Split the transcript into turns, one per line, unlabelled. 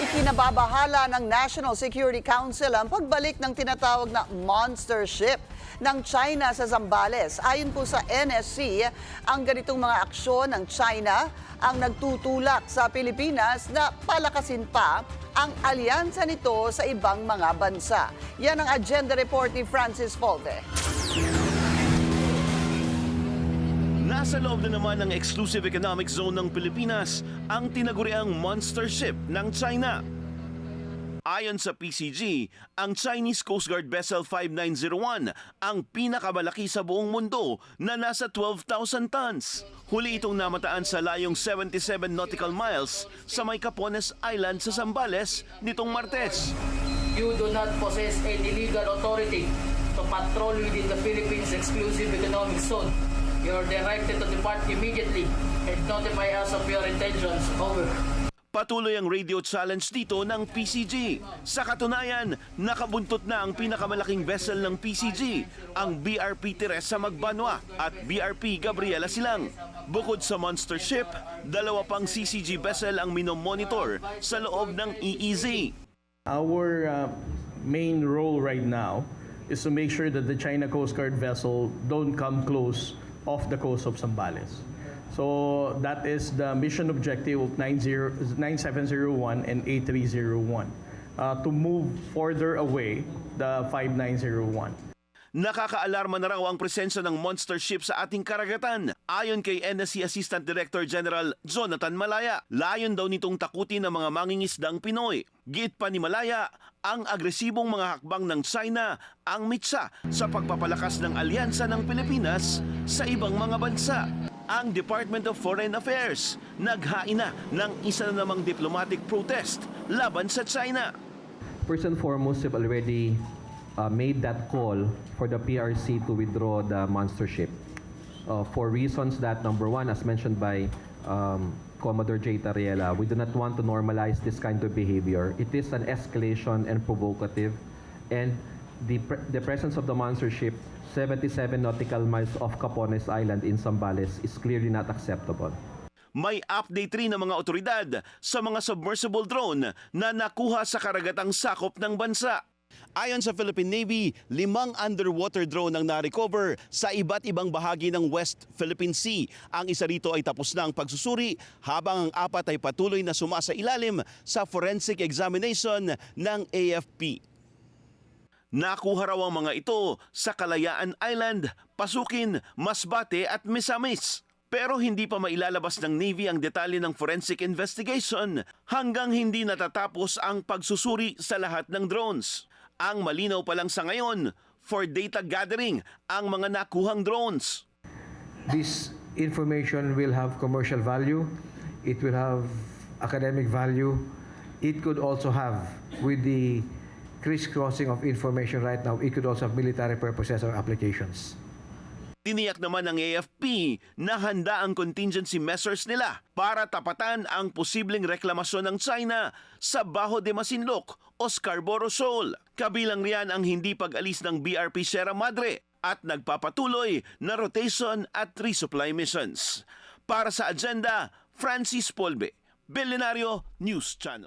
Ipinababahala ng National Security Council ang pagbalik ng tinatawag na monster ship ng China sa Zambales. Ayon po sa NSC, ang ganitong mga aksyon ng China ang nagtutulak sa Pilipinas na palakasin pa ang alyansa nito sa ibang mga bansa. Yan ang agenda report ni Francis Volve.
Nasa loob na naman ng exclusive economic zone ng Pilipinas ang tinaguriang monster ship ng China. Ayon sa PCG, ang Chinese Coast Guard Vessel 5901 ang pinakamalaki sa buong mundo na nasa 12,000 tons. Huli itong namataan sa layong 77 nautical miles sa may Capones Island sa Zambales nitong Martes.
You do not possess any legal authority to patrol within the Philippines exclusive economic zone. You are directed to depart immediately and notify us of your intentions. Over.
Patuloy ang radio challenge dito ng PCG. Sa katunayan, nakabuntot na ang pinakamalaking vessel ng PCG, ang BRP Teresa Magbanwa at BRP Gabriela Silang. Bukod sa monster ship, dalawa pang CCG vessel ang minomonitor sa loob ng EEZ.
Our main role right now is to make sure that the China Coast Guard vessel don't come close off the coast of Zambales. So that is the mission objective of 9701 and 8301 to move further away the 5901.
Nakakaalarma na raw ang presensya ng monster ship sa ating karagatan. Ayon kay NSC Assistant Director General Jonathan Malaya, layon daw nitong takutin ang mga mangingisdang Pinoy. Giit pa ni Malaya, ang agresibong mga hakbang ng China ang mitsa sa pagpapalakas ng alyansa ng Pilipinas sa ibang mga bansa. Ang Department of Foreign Affairs naghain na ng isa na namang diplomatic protest laban sa China.
First and foremost, we've already made that call for the PRC to withdraw the monster ship for reasons that, number one, as mentioned by Commodore J. Tariela, we do not want to normalize this kind of behavior. It is an escalation and provocative, and the presence of the monster ship 77 nautical miles off Capones Island in Zambales is clearly not acceptable.
May update rin ng mga otoridad sa mga submersible drone na nakuha sa karagatang sakop ng bansa. Ayon sa Philippine Navy, 5 underwater drone ang na-recover sa iba't ibang bahagi ng West Philippine Sea. Ang isa rito ay tapos na ang pagsusuri habang ang 4 ay patuloy na sumasa ilalim sa forensic examination ng AFP. Nakuha raw ang mga ito sa Kalayaan Island, Pasukin, Masbate at Misamis. Pero hindi pa mailalabas ng Navy ang detalye ng forensic investigation hanggang hindi natatapos ang pagsusuri sa lahat ng drones. Ang malinaw pa lang sa ngayon, for data gathering ang mga nakuhang drones.
This information will have commercial value, it will have academic value, it could also have, with the crisscrossing of information right now, it could also have military purposes or applications.
Tiniyak naman ng AFP na handa ang contingency measures nila para tapatan ang posibleng reklamasyon ng China sa Bajo de Masinloc o Scarborough Shoal. Kabilang riyan ang hindi pag-alis ng BRP Sierra Madre at nagpapatuloy na rotation at resupply missions. Para sa agenda, Francis Polbe, Billionario News Channel.